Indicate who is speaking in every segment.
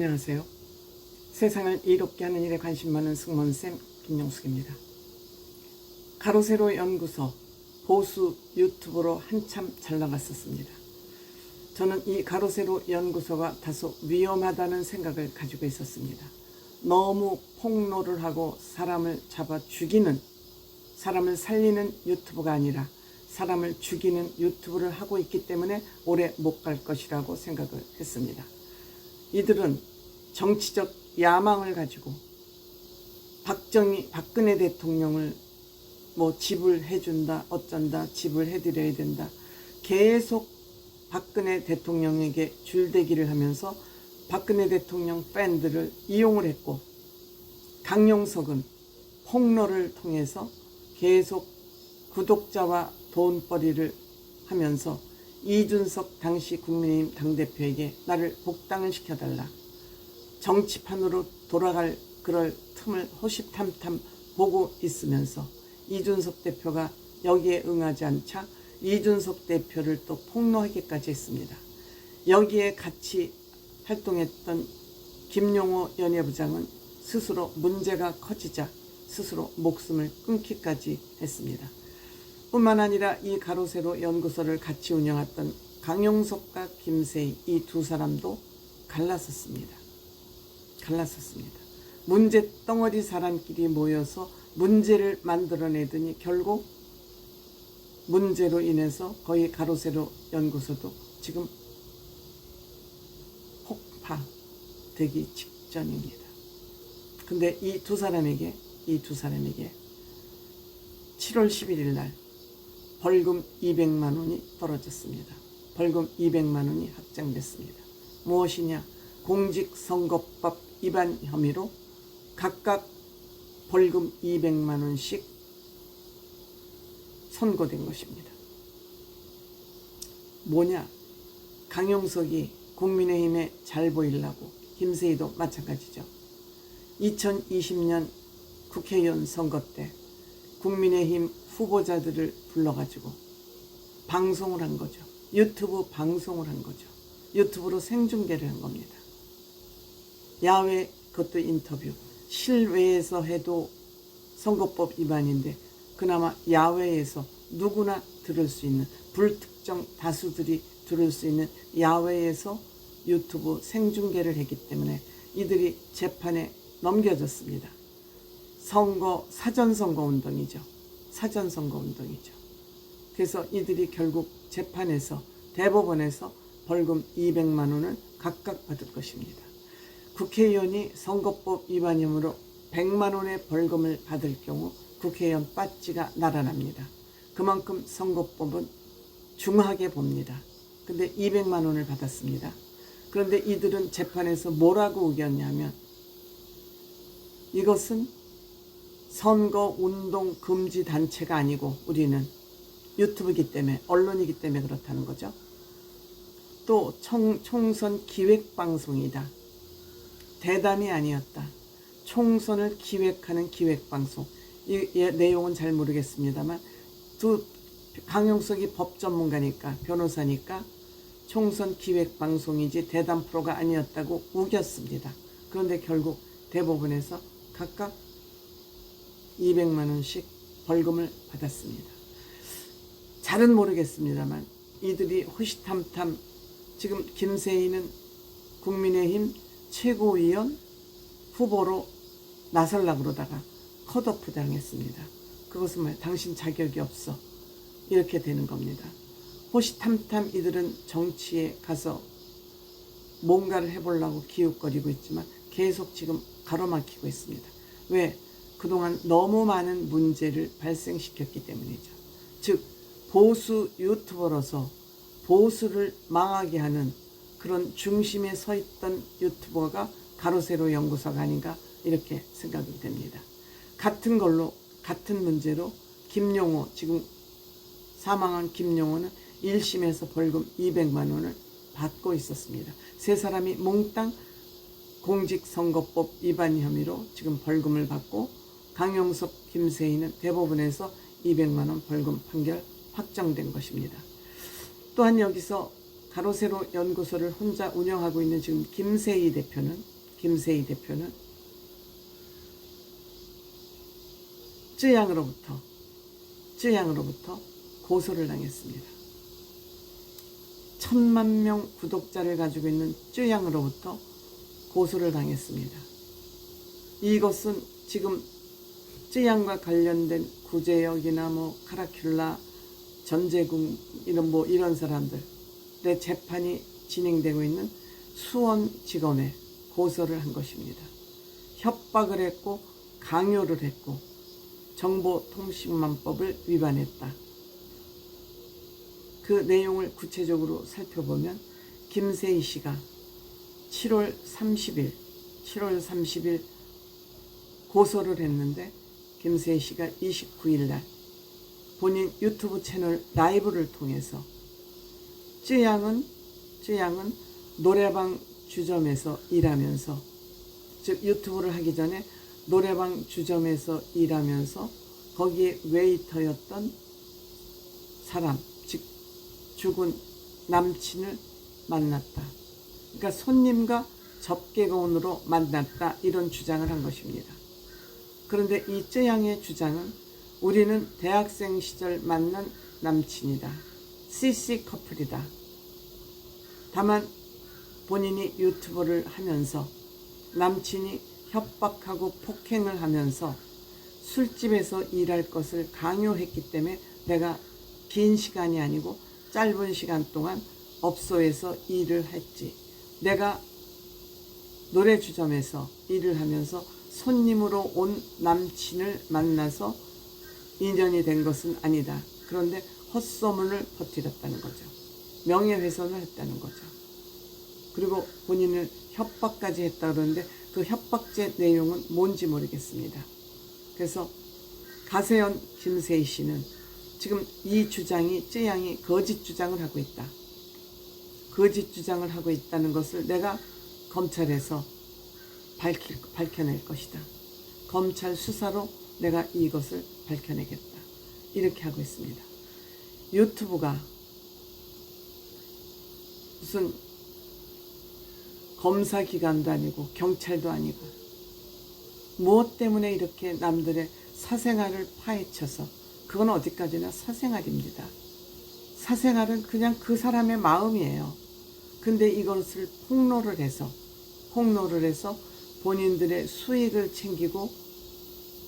Speaker 1: 안녕하세요. 세상을 이롭게 하는 일에 관심 많은 승무원쌤 김용숙입니다. 가로세로 연구소 보수 유튜브로 한참 잘 나갔었습니다. 저는 이 가로세로 연구소가 다소 위험하다는 생각을 가지고 있었습니다. 너무 폭로를 하고 사람을 잡아 죽이는, 사람을 살리는 유튜브가 아니라 사람을 죽이는 유튜브를 하고 있기 때문에 오래 못 갈 것이라고 생각을 했습니다. 이들은 정치적 야망을 가지고 박근혜 대통령을 집을 해준다, 어쩐다, 집을 해드려야 된다. 계속 박근혜 대통령에게 줄대기를 하면서 박근혜 대통령 팬들을 이용을 했고, 강용석은 폭로를 통해서 계속 구독자와 돈벌이를 하면서 이준석 당시 국민의힘 당대표에게 나를 복당을 시켜달라, 정치판으로 돌아갈 그럴 틈을 호시탐탐 보고 있으면서 이준석 대표가 여기에 응하지 않자 이준석 대표를 또 폭로하기까지 했습니다. 여기에 같이 활동했던 김용호 연예부장은 스스로 문제가 커지자 스스로 목숨을 끊기까지 했습니다. 뿐만 아니라 이 가로세로 연구소를 같이 운영했던 강용석과 김세희, 이 두 사람도 갈랐었습니다. 문제 덩어리 사람끼리 모여서 문제를 만들어내더니 결국 문제로 인해서 거의 가로세로 연구소도 지금 폭파되기 직전입니다. 근데 이 두 사람에게 7월 11일 날 벌금 200만 원이 떨어졌습니다. 벌금 200만 원이 확정됐습니다. 무엇이냐? 공직선거법 위반 혐의로 각각 벌금 200만 원씩 선고된 것입니다. 뭐냐? 강용석이 국민의힘에 잘 보이려고, 김세희도 마찬가지죠. 2020년 국회의원 선거 때 국민의힘 후보자들을 불러가지고 방송을 한 거죠. 유튜브 방송을 한 거죠. 유튜브로 생중계를 한 겁니다. 야외, 그것도 인터뷰. 실외에서 해도 선거법 위반인데 그나마 야외에서 누구나 들을 수 있는, 불특정 다수들이 들을 수 있는 야외에서 유튜브 생중계를 했기 때문에 이들이 재판에 넘겨졌습니다. 사전선거 운동이죠. 그래서 이들이 결국 재판에서, 대법원에서 벌금 200만 원을 각각 받을 것입니다. 국회의원이 선거법 위반 혐의로 100만 원의 벌금을 받을 경우 국회의원 빠지가 날아납니다. 그만큼 선거법은 중하게 봅니다. 근데 200만 원을 받았습니다. 그런데 이들은 재판에서 뭐라고 우겼냐면, 이것은 선거운동 금지 단체가 아니고 우리는 유튜브이기 때문에, 언론이기 때문에 그렇다는 거죠. 또 총선 기획방송이다. 대담이 아니었다. 총선을 기획하는 기획방송. 이 내용은 잘 모르겠습니다만, 강용석이 법 전문가니까, 변호사니까 총선 기획방송이지 대담 프로가 아니었다고 우겼습니다. 그런데 결국 대법원에서 각각 200만 원씩 벌금을 받았습니다. 잘은 모르겠습니다만 이들이 호시탐탐, 지금 김세희는 국민의힘 최고위원 후보로 나설라고 그러다가 컷오프 당했습니다. 그것은 당신 자격이 없어, 이렇게 되는 겁니다. 호시탐탐 이들은 정치에 가서 뭔가를 해보려고 기웃거리고 있지만 계속 지금 가로막히고 있습니다. 왜? 그동안 너무 많은 문제를 발생시켰기 때문이죠. 즉, 보수 유튜버로서 보수를 망하게 하는 그런 중심에 서 있던 유튜버가 가로세로 연구소가 아닌가, 이렇게 생각이 됩니다. 같은 문제로 김용호, 지금 사망한 김용호는 1심에서 벌금 200만 원을 받고 있었습니다. 세 사람이 몽땅 공직선거법 위반 혐의로 지금 벌금을 받고, 강용석, 김세희는 대법원에서 200만 원 벌금 판결 확정된 것입니다. 또한 여기서 가로세로 연구소를 혼자 운영하고 있는 지금 김세희 대표는 김세희 대표는 쯔양으로부터 고소를 당했습니다. 1000만 명 구독자를 가지고 있는 쯔양으로부터 고소를 당했습니다. 이것은 지금 쯔양과 관련된 구제역이나 카라큘라, 전제궁 이런 사람들의 재판이 진행되고 있는 수원지검에 고소를 한 것입니다. 협박을 했고 강요를 했고 정보통신망법을 위반했다. 그 내용을 구체적으로 살펴보면 김세희 씨가 7월 30일 고소를 했는데 김세희 씨가 29일 날 본인 유튜브 채널 라이브를 통해서 쯔양은 노래방 주점에서 일하면서, 즉 유튜브를 하기 전에 노래방 주점에서 일하면서 거기에 웨이터였던 사람, 즉 죽은 남친을 만났다. 그러니까 손님과 접객원으로 만났다, 이런 주장을 한 것입니다. 그런데 이 쯔양의 주장은 우리는 대학생 시절 만난 남친이다. CC 커플이다. 다만 본인이 유튜브를 하면서 남친이 협박하고 폭행을 하면서 술집에서 일할 것을 강요했기 때문에 내가 긴 시간이 아니고 짧은 시간 동안 업소에서 일을 했지. 내가 노래주점에서 일을 하면서 손님으로 온 남친을 만나서 인연이 된 것은 아니다. 그런데 헛소문을 퍼뜨렸다는 거죠. 명예훼손을 했다는 거죠. 그리고 본인을 협박까지 했다 그러는데 그 협박죄 내용은 뭔지 모르겠습니다. 그래서 가세연 김세희 씨는 지금 이 주장이 쯔양이 거짓 주장을 하고 있다. 거짓 주장을 하고 있다는 것을 내가 검찰에서 밝혀낼 것이다. 검찰 수사로 내가 이것을 밝혀내겠다. 이렇게 하고 있습니다. 유튜브가 무슨 검사기관도 아니고 경찰도 아니고 무엇 때문에 이렇게 남들의 사생활을 파헤쳐서, 그건 어디까지나 사생활입니다. 사생활은 그냥 그 사람의 마음이에요. 근데 이것을 폭로를 해서 본인들의 수익을 챙기고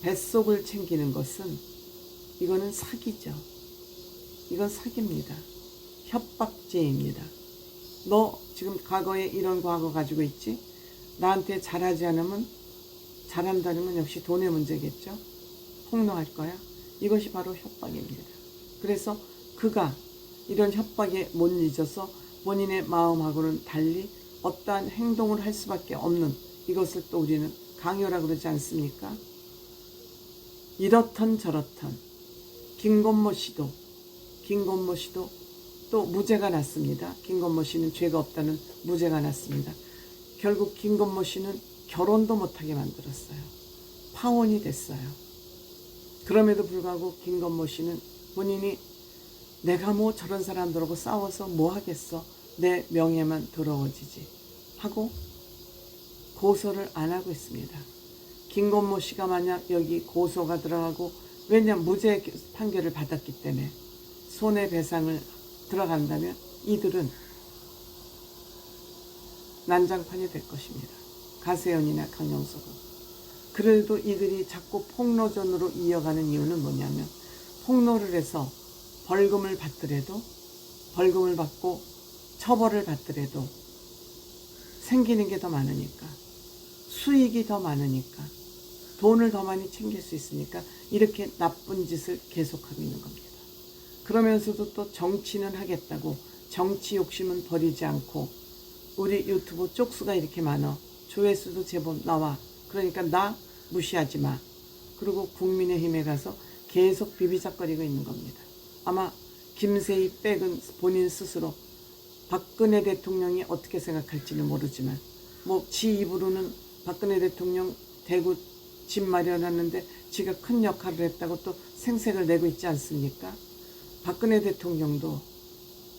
Speaker 1: 뱃속을 챙기는 것은, 이거는 사기죠. 이건 사기입니다. 협박죄입니다. 너 지금 과거에 이런 과거 가지고 있지? 나한테 잘하지 않으면, 잘한다는 건 역시 돈의 문제겠죠? 폭로할 거야? 이것이 바로 협박입니다. 그래서 그가 이런 협박에 못 잊어서 본인의 마음하고는 달리 어떠한 행동을 할 수밖에 없는, 이것을 또 우리는 강요라고 그러지 않습니까? 이렇던 저렇던 김건모 씨도 또 무죄가 났습니다. 김건모 씨는 죄가 없다는 무죄가 났습니다. 결국 김건모 씨는 결혼도 못하게 만들었어요. 파혼이 됐어요. 그럼에도 불구하고 김건모 씨는 본인이 내가 뭐 저런 사람들하고 싸워서 뭐 하겠어, 내 명예만 더러워지지 하고 고소를 안 하고 있습니다. 김건모 씨가 만약 여기 고소가 들어가고, 왜냐하면 무죄 판결을 받았기 때문에 손해배상을 들어간다면 이들은 난장판이 될 것입니다. 가세연이나 강용석은. 그래도 이들이 자꾸 폭로전으로 이어가는 이유는 뭐냐면, 폭로를 해서 벌금을 받더라도, 벌금을 받고 처벌을 받더라도 생기는 게 더 많으니까, 수익이 더 많으니까, 돈을 더 많이 챙길 수 있으니까 이렇게 나쁜 짓을 계속하고 있는 겁니다. 그러면서도 또 정치는 하겠다고 정치 욕심은 버리지 않고, 우리 유튜브 쪽수가 이렇게 많아, 조회수도 제법 나와, 그러니까 나 무시하지 마. 그리고 국민의힘에 가서 계속 비비작거리고 있는 겁니다. 아마 김세희 백은 본인 스스로 박근혜 대통령이 어떻게 생각할지는 모르지만, 뭐 지 입으로는 박근혜 대통령 대구 집 마련하는데 지가 큰 역할을 했다고 또 생색을 내고 있지 않습니까? 박근혜 대통령도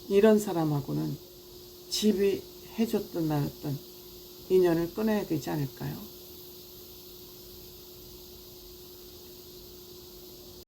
Speaker 1: 이런 사람하고는 집이 해줬던 말았던 인연을 끊어야 되지 않을까요?